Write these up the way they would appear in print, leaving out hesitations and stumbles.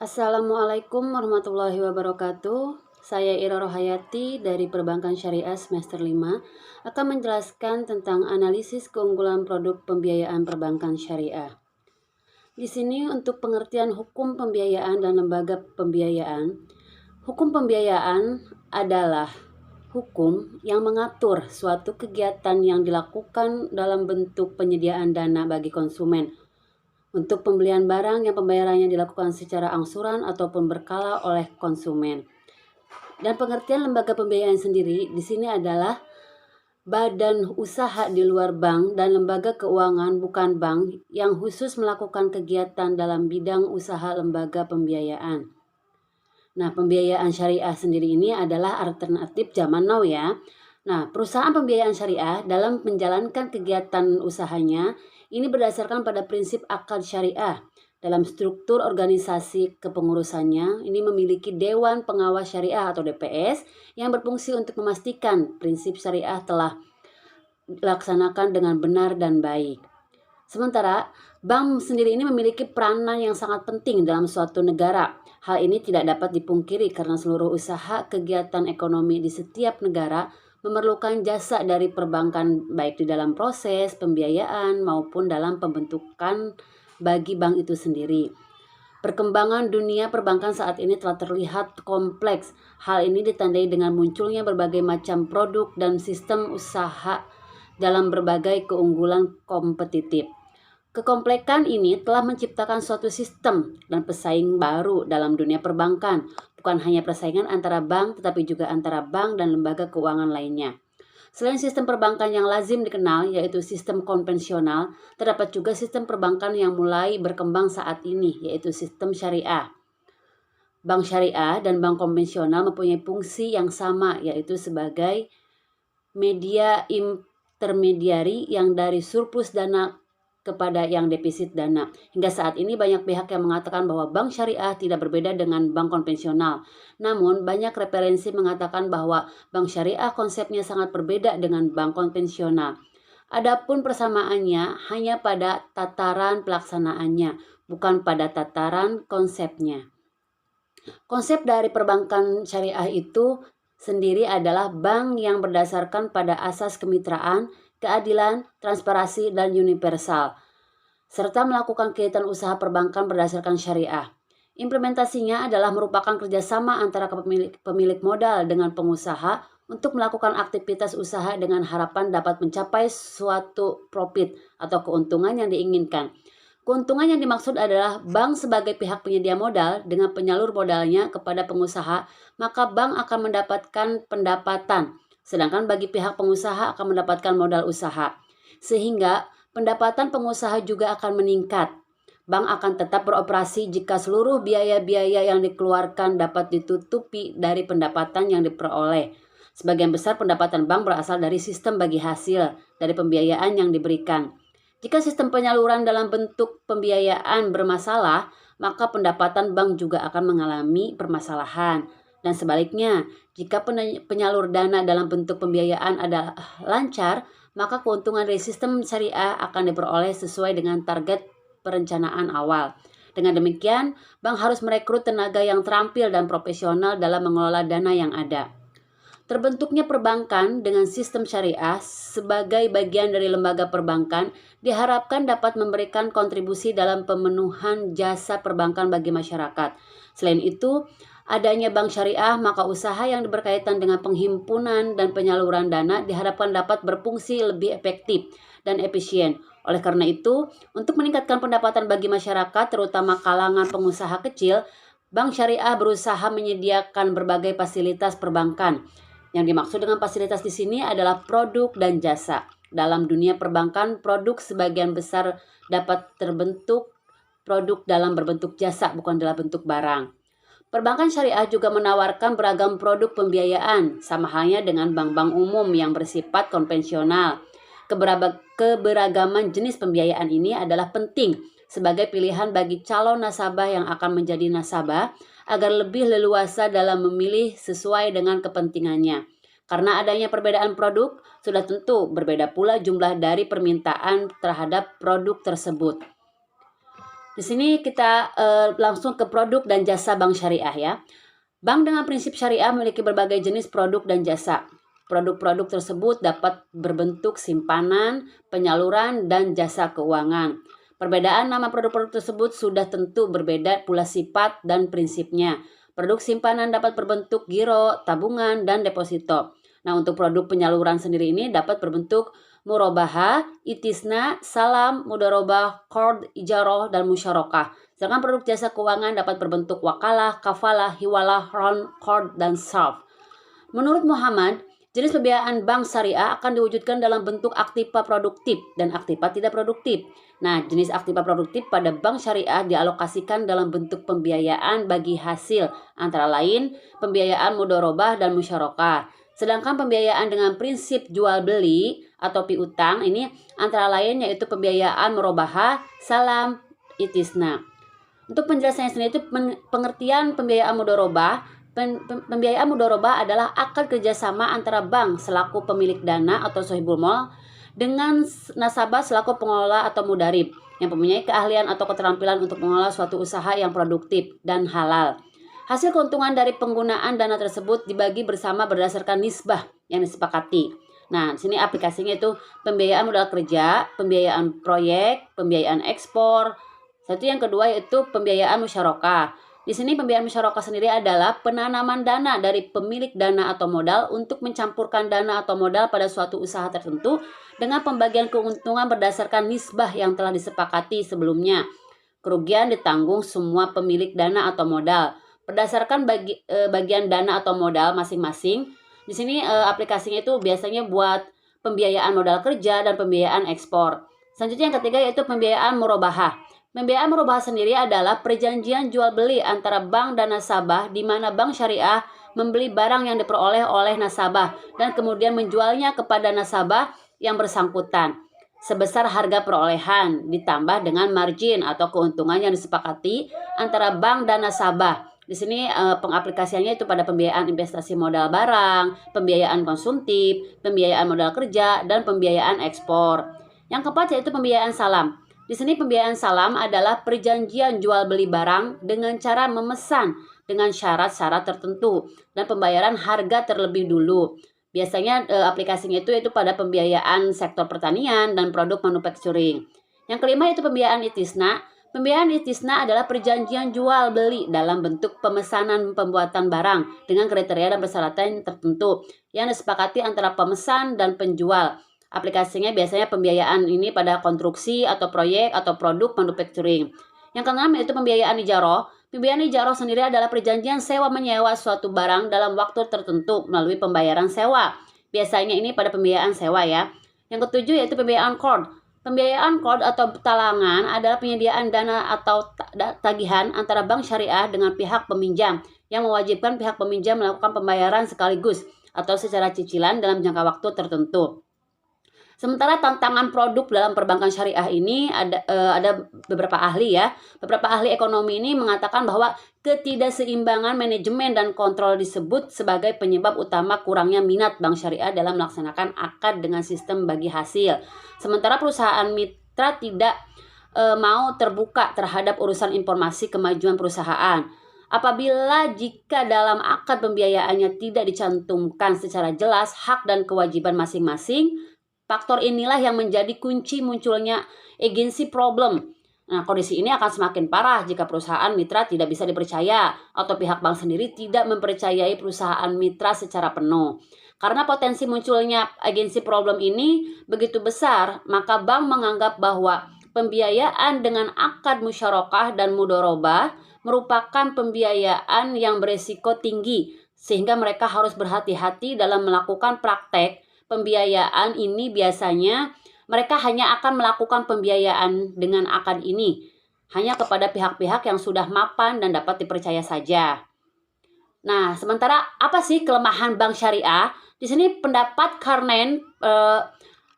Assalamualaikum warahmatullahi wabarakatuh. Saya Ira Rohayati dari Perbankan Syariah semester 5 akan menjelaskan tentang analisis keunggulan produk pembiayaan perbankan syariah. Di sini untuk pengertian hukum pembiayaan dan lembaga pembiayaan. Hukum pembiayaan adalah hukum yang mengatur suatu kegiatan yang dilakukan dalam bentuk penyediaan dana bagi konsumen untuk pembelian barang yang pembayarannya dilakukan secara angsuran ataupun berkala oleh konsumen. Dan pengertian lembaga pembiayaan sendiri di sini adalah badan usaha di luar bank dan lembaga keuangan bukan bank yang khusus melakukan kegiatan dalam bidang usaha lembaga pembiayaan. Nah, pembiayaan syariah sendiri ini adalah alternatif zaman now ya. Nah, perusahaan pembiayaan syariah dalam menjalankan kegiatan usahanya ini berdasarkan pada prinsip akad syariah. Dalam struktur organisasi kepengurusannya, ini memiliki Dewan Pengawas Syariah atau DPS yang berfungsi untuk memastikan prinsip syariah telah dilaksanakan dengan benar dan baik. Sementara, bank sendiri ini memiliki peranan yang sangat penting dalam suatu negara. Hal ini tidak dapat dipungkiri karena seluruh usaha kegiatan ekonomi di setiap negara memerlukan jasa dari perbankan baik di dalam proses pembiayaan maupun dalam pembentukan bagi bank itu sendiri. Perkembangan dunia perbankan saat ini telah terlihat kompleks. Hal ini ditandai dengan munculnya berbagai macam produk dan sistem usaha dalam berbagai keunggulan kompetitif. Kekomplekan ini telah menciptakan suatu sistem dan pesaing baru dalam dunia perbankan, bukan hanya persaingan antara bank tetapi juga antara bank dan lembaga keuangan lainnya. Selain sistem perbankan yang lazim dikenal yaitu sistem konvensional, terdapat juga sistem perbankan yang mulai berkembang saat ini yaitu sistem syariah. Bank syariah dan bank konvensional mempunyai fungsi yang sama yaitu sebagai media intermediari yang dari surplus dana kepada yang defisit dana. Hingga saat ini banyak pihak yang mengatakan bahwa bank syariah tidak berbeda dengan bank konvensional. Namun banyak referensi mengatakan bahwa bank syariah konsepnya sangat berbeda dengan bank konvensional. Adapun persamaannya hanya pada tataran pelaksanaannya, bukan pada tataran konsepnya. Konsep dari perbankan syariah itu sendiri adalah bank yang berdasarkan pada asas kemitraan, keadilan, transparansi, dan universal, serta melakukan kegiatan usaha perbankan berdasarkan syariah. Implementasinya adalah merupakan kerjasama antara pemilik modal dengan pengusaha untuk melakukan aktivitas usaha dengan harapan dapat mencapai suatu profit atau keuntungan yang diinginkan. Keuntungan yang dimaksud adalah bank sebagai pihak penyedia modal dengan penyalur modalnya kepada pengusaha, maka bank akan mendapatkan pendapatan, sedangkan bagi pihak pengusaha akan mendapatkan modal usaha. Sehingga pendapatan pengusaha juga akan meningkat. Bank akan tetap beroperasi jika seluruh biaya-biaya yang dikeluarkan dapat ditutupi dari pendapatan yang diperoleh. Sebagian besar pendapatan bank berasal dari sistem bagi hasil dari pembiayaan yang diberikan. Jika sistem penyaluran dalam bentuk pembiayaan bermasalah, maka pendapatan bank juga akan mengalami permasalahan. Dan sebaliknya, jika penyalur dana dalam bentuk pembiayaan adalah lancar, maka keuntungan dari sistem syariah akan diperoleh sesuai dengan target perencanaan awal. Dengan demikian, bank harus merekrut tenaga yang terampil dan profesional dalam mengelola dana yang ada. Terbentuknya perbankan dengan sistem syariah sebagai bagian dari lembaga perbankan diharapkan dapat memberikan kontribusi dalam pemenuhan jasa perbankan bagi masyarakat. Selain itu, adanya bank syariah maka usaha yang berkaitan dengan penghimpunan dan penyaluran dana diharapkan dapat berfungsi lebih efektif dan efisien. Oleh karena itu, untuk meningkatkan pendapatan bagi masyarakat terutama kalangan pengusaha kecil, bank syariah berusaha menyediakan berbagai fasilitas perbankan. Yang dimaksud dengan fasilitas di sini adalah produk dan jasa. Dalam dunia perbankan, produk sebagian besar dapat terbentuk produk dalam berbentuk jasa, bukan dalam bentuk barang. Perbankan syariah juga menawarkan beragam produk pembiayaan, sama halnya dengan bank-bank umum yang bersifat konvensional. Keberagaman jenis pembiayaan ini adalah penting sebagai pilihan bagi calon nasabah yang akan menjadi nasabah agar lebih leluasa dalam memilih sesuai dengan kepentingannya. Karena adanya perbedaan produk, sudah tentu berbeda pula jumlah dari permintaan terhadap produk tersebut. Di sini kita langsung ke produk dan jasa bank syariah ya. Bank dengan prinsip syariah memiliki berbagai jenis produk dan jasa. Produk-produk tersebut dapat berbentuk simpanan, penyaluran, dan jasa keuangan. Perbedaan nama produk-produk tersebut sudah tentu berbeda pula sifat dan prinsipnya. Produk simpanan dapat berbentuk giro, tabungan, dan deposito. Nah, untuk produk penyaluran sendiri ini dapat berbentuk murabahah, itisna, salam, mudharabah, qard, ijarah, dan musyarakah. Sedangkan produk jasa keuangan dapat berbentuk wakalah, kafalah, hiwalah, ron, qard, dan sarf. Menurut Muhammad, jenis pembiayaan bank syariah akan diwujudkan dalam bentuk aktiva produktif dan aktiva tidak produktif. Nah, jenis aktiva produktif pada bank syariah dialokasikan dalam bentuk pembiayaan bagi hasil, antara lain pembiayaan mudharabah dan musyarakah. Sedangkan pembiayaan dengan prinsip jual beli atau piutang ini antara lain yaitu pembiayaan murabahah, salam, itisna. Untuk penjelasannya sendiri itu pengertian pembiayaan mudharabah. Pembiayaan mudharabah adalah akad kerjasama antara bank selaku pemilik dana atau sohibul mol dengan nasabah selaku pengelola atau mudarib yang mempunyai keahlian atau keterampilan untuk mengelola suatu usaha yang produktif dan halal. Hasil keuntungan dari penggunaan dana tersebut dibagi bersama berdasarkan nisbah yang disepakati. Nah, di sini aplikasinya itu pembiayaan modal kerja, pembiayaan proyek, pembiayaan ekspor. Satu yang kedua yaitu pembiayaan musyarakah. Di sini pembiayaan musyarakah sendiri adalah penanaman dana dari pemilik dana atau modal untuk mencampurkan dana atau modal pada suatu usaha tertentu dengan pembagian keuntungan berdasarkan nisbah yang telah disepakati sebelumnya. Kerugian ditanggung semua pemilik dana atau modal berdasarkan bagian dana atau modal masing-masing. Di sini aplikasinya itu biasanya buat pembiayaan modal kerja dan pembiayaan ekspor. Selanjutnya yang ketiga yaitu pembiayaan murabahah. Pembiayaan murabahah sendiri adalah perjanjian jual beli antara bank dan nasabah di mana bank syariah membeli barang yang diperoleh oleh nasabah dan kemudian menjualnya kepada nasabah yang bersangkutan sebesar harga perolehan ditambah dengan margin atau keuntungan yang disepakati antara bank dan nasabah. Di sini pengaplikasiannya itu pada pembiayaan investasi modal barang, pembiayaan konsumtif, pembiayaan modal kerja, dan pembiayaan ekspor. Yang keempat yaitu pembiayaan salam. Di sini pembiayaan salam adalah perjanjian jual beli barang dengan cara memesan dengan syarat-syarat tertentu dan pembayaran harga terlebih dulu. Biasanya aplikasinya itu yaitu pada pembiayaan sektor pertanian dan produk manufacturing. Yang kelima yaitu pembiayaan itisna. Pembiayaan itisna adalah perjanjian jual beli dalam bentuk pemesanan pembuatan barang dengan kriteria dan persyaratan tertentu yang disepakati antara pemesan dan penjual. Aplikasinya biasanya pembiayaan ini pada konstruksi atau proyek atau produk manufacturing. Yang keenam yaitu pembiayaan ijarah. Pembiayaan ijarah sendiri adalah perjanjian sewa menyewa suatu barang dalam waktu tertentu melalui pembayaran sewa. Biasanya ini pada pembiayaan sewa ya. Yang ketujuh yaitu pembiayaan qard. Pembiayaan qard atau talangan adalah penyediaan dana atau tagihan antara bank syariah dengan pihak peminjam yang mewajibkan pihak peminjam melakukan pembayaran sekaligus atau secara cicilan dalam jangka waktu tertentu. Sementara tantangan produk dalam perbankan syariah ini ada beberapa ahli ya. Beberapa ahli ekonomi ini mengatakan bahwa ketidakseimbangan manajemen dan kontrol disebut sebagai penyebab utama kurangnya minat bank syariah dalam melaksanakan akad dengan sistem bagi hasil. Sementara perusahaan mitra tidak mau terbuka terhadap urusan informasi kemajuan perusahaan. Apabila jika dalam akad pembiayaannya tidak dicantumkan secara jelas hak dan kewajiban masing-masing, faktor inilah yang menjadi kunci munculnya agency problem. Nah, kondisi ini akan semakin parah jika perusahaan mitra tidak bisa dipercaya atau pihak bank sendiri tidak mempercayai perusahaan mitra secara penuh. Karena potensi munculnya agency problem ini begitu besar, maka bank menganggap bahwa pembiayaan dengan akad musyarakah dan mudharabah merupakan pembiayaan yang beresiko tinggi, sehingga mereka harus berhati-hati dalam melakukan praktek pembiayaan ini. Biasanya mereka hanya akan melakukan pembiayaan dengan akad ini hanya kepada pihak-pihak yang sudah mapan dan dapat dipercaya saja. Nah, sementara apa sih kelemahan bank syariah? Di sini pendapat Carnen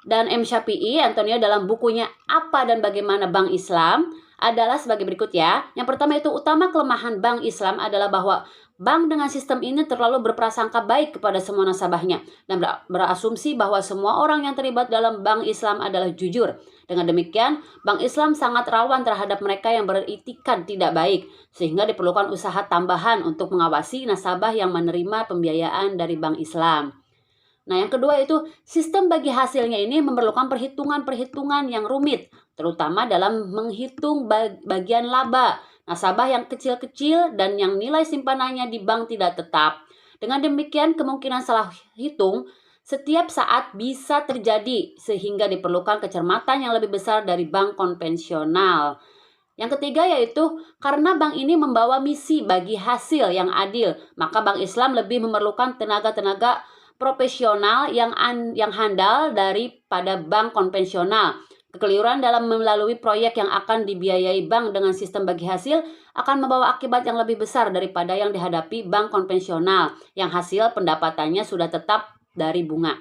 dan M. Syafi'i Antonio dalam bukunya Apa dan Bagaimana Bank Islam adalah sebagai berikut ya. Yang pertama itu utama kelemahan bank Islam adalah bahwa bank dengan sistem ini terlalu berprasangka baik kepada semua nasabahnya dan berasumsi bahwa semua orang yang terlibat dalam bank Islam adalah jujur. Dengan demikian, bank Islam sangat rawan terhadap mereka yang beritikad tidak baik, sehingga diperlukan usaha tambahan untuk mengawasi nasabah yang menerima pembiayaan dari bank Islam. Nah, yang kedua itu sistem bagi hasilnya ini memerlukan perhitungan-perhitungan yang rumit, terutama dalam menghitung bagian laba nasabah yang kecil-kecil dan yang nilai simpanannya di bank tidak tetap. Dengan demikian, kemungkinan salah hitung setiap saat bisa terjadi sehingga diperlukan kecermatan yang lebih besar dari bank konvensional. Yang ketiga yaitu karena bank ini membawa misi bagi hasil yang adil, maka bank Islam lebih memerlukan tenaga-tenaga profesional yang handal daripada bank konvensional. Kekeliruan dalam melalui proyek yang akan dibiayai bank dengan sistem bagi hasil akan membawa akibat yang lebih besar daripada yang dihadapi bank konvensional yang hasil pendapatannya sudah tetap dari bunga.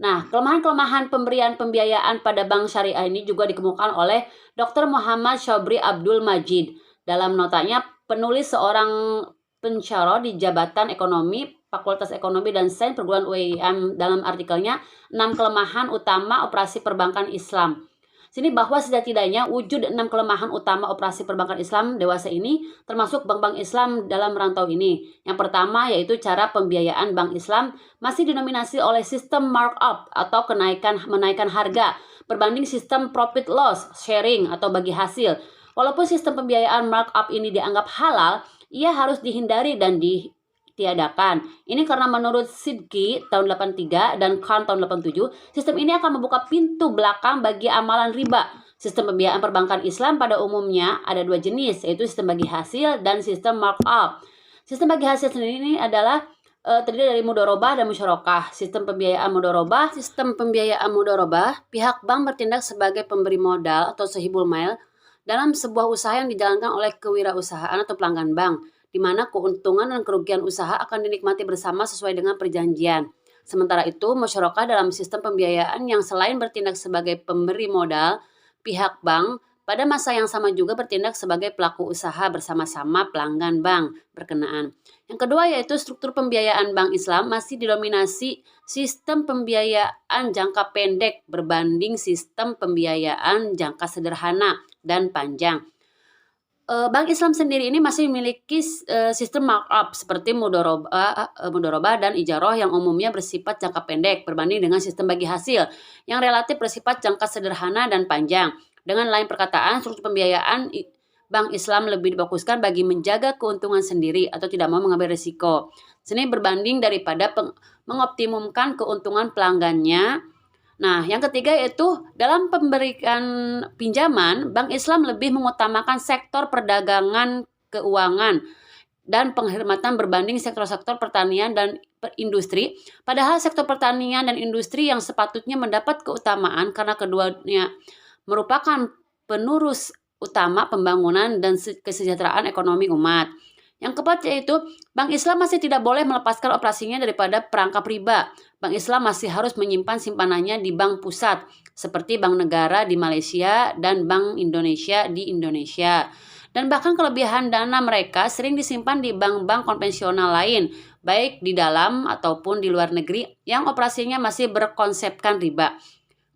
Nah, kelemahan-kelemahan pemberian pembiayaan pada bank syariah ini juga dikemukakan oleh Dr. Muhammad Shobri Abdul Majid. Dalam notanya, penulis seorang pensyarah di Jabatan Ekonomi Fakultas Ekonomi dan Sains Perguruan UIM dalam artikelnya 6 kelemahan utama operasi perbankan Islam. Sini bahwa setidaknya wujud 6 kelemahan utama operasi perbankan Islam dewasa ini termasuk bank-bank Islam dalam rantau ini. Yang pertama yaitu cara pembiayaan bank Islam masih dinominasi oleh sistem markup atau menaikkan harga berbanding sistem profit loss sharing atau bagi hasil. Walaupun sistem pembiayaan markup ini dianggap halal, ia harus dihindari dan ditiadakan. Ini karena menurut Sidki tahun 83 dan Khan tahun 87, sistem ini akan membuka pintu belakang bagi amalan riba. Sistem pembiayaan perbankan Islam pada umumnya ada dua jenis, yaitu sistem bagi hasil dan sistem markup. Sistem bagi hasil sendiri ini adalah terdiri dari mudharabah dan musyarakah. Sistem pembiayaan mudharabah, pihak bank bertindak sebagai pemberi modal atau sahibul mail dalam sebuah usaha yang dijalankan oleh kewirausahaan atau pelanggan bank, di mana keuntungan dan kerugian usaha akan dinikmati bersama sesuai dengan perjanjian. Sementara itu, musyarakah dalam sistem pembiayaan yang selain bertindak sebagai pemberi modal, pihak bank pada masa yang sama juga bertindak sebagai pelaku usaha bersama-sama pelanggan bank berkenaan. Yang kedua yaitu struktur pembiayaan bank Islam masih didominasi sistem pembiayaan jangka pendek berbanding sistem pembiayaan jangka sederhana dan panjang. Bank Islam sendiri ini masih memiliki sistem markup seperti mudharabah dan ijarah yang umumnya bersifat jangka pendek berbanding dengan sistem bagi hasil yang relatif bersifat jangka sederhana dan panjang. Dengan lain perkataan, struktur pembiayaan Bank Islam lebih difokuskan bagi menjaga keuntungan sendiri atau tidak mau mengambil risiko. Sini berbanding daripada mengoptimumkan keuntungan pelanggannya. Nah, yang ketiga yaitu dalam pemberian pinjaman, Bank Islam lebih mengutamakan sektor perdagangan keuangan dan penghormatan berbanding sektor-sektor pertanian dan industri. Padahal sektor pertanian dan industri yang sepatutnya mendapat keutamaan karena keduanya merupakan penerus utama pembangunan dan kesejahteraan ekonomi umat. Yang keempat yaitu Bank Islam masih tidak boleh melepaskan operasinya daripada perangkap riba. Bank Islam masih harus menyimpan simpanannya di bank pusat seperti Bank Negara di Malaysia dan Bank Indonesia di Indonesia. Dan bahkan kelebihan dana mereka sering disimpan di bank-bank konvensional lain, baik di dalam ataupun di luar negeri yang operasinya masih berkonsepkan riba.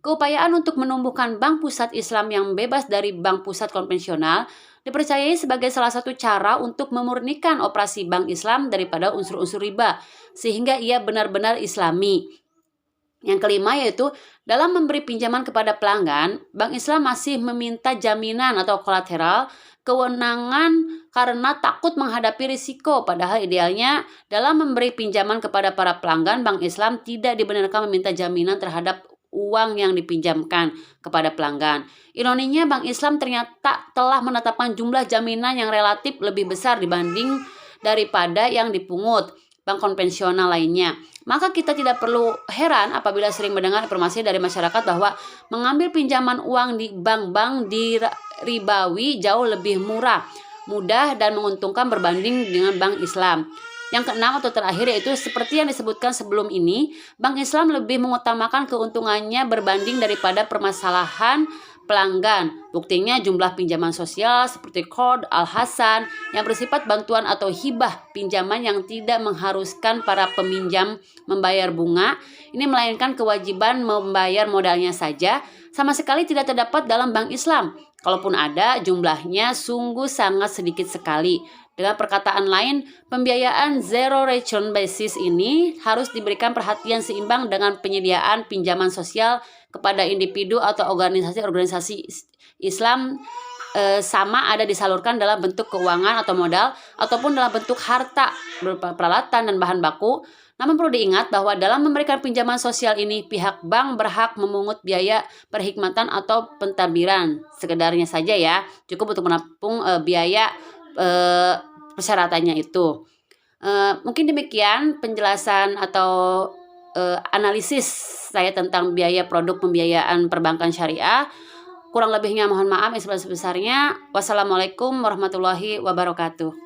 Keupayaan untuk menumbuhkan bank pusat Islam yang bebas dari bank pusat konvensional dipercayai sebagai salah satu cara untuk memurnikan operasi bank Islam daripada unsur-unsur riba, sehingga ia benar-benar islami. Yang kelima yaitu dalam memberi pinjaman kepada pelanggan, Bank Islam masih meminta jaminan atau kolateral kewenangan karena takut menghadapi risiko. Padahal idealnya dalam memberi pinjaman kepada para pelanggan, Bank Islam tidak dibenarkan meminta jaminan terhadap uang yang dipinjamkan kepada pelanggan. Ironinya Bank Islam ternyata telah menetapkan jumlah jaminan yang relatif lebih besar dibanding daripada yang dipungut bank konvensional lainnya. Maka kita tidak perlu heran apabila sering mendengar informasi dari masyarakat bahwa mengambil pinjaman uang di bank-bank di ribawi jauh lebih murah, mudah dan menguntungkan berbanding dengan bank Islam. Yang keenam atau terakhir yaitu seperti yang disebutkan sebelum ini, Bank Islam lebih mengutamakan keuntungannya berbanding daripada permasalahan pelanggan. Buktinya jumlah pinjaman sosial seperti Qard, Al-Hasan yang bersifat bantuan atau hibah pinjaman yang tidak mengharuskan para peminjam membayar bunga, ini melainkan kewajiban membayar modalnya saja, sama sekali tidak terdapat dalam bank Islam. Kalaupun ada, jumlahnya sungguh sangat sedikit sekali. Dengan perkataan lain, pembiayaan zero return basis ini harus diberikan perhatian seimbang dengan penyediaan pinjaman sosial kepada individu atau organisasi-organisasi Islam, sama ada disalurkan dalam bentuk keuangan atau modal ataupun dalam bentuk harta, peralatan dan bahan baku. Namun perlu diingat bahwa dalam memberikan pinjaman sosial ini pihak bank berhak memungut biaya perkhidmatan atau pentadbiran sekedarnya saja ya, cukup untuk menampung biaya persyaratannya itu. Mungkin demikian penjelasan atau analisis saya tentang biaya produk pembiayaan perbankan syariah. Kurang lebihnya mohon maaf yang sebesar-besarnya. Wassalamualaikum warahmatullahi wabarakatuh.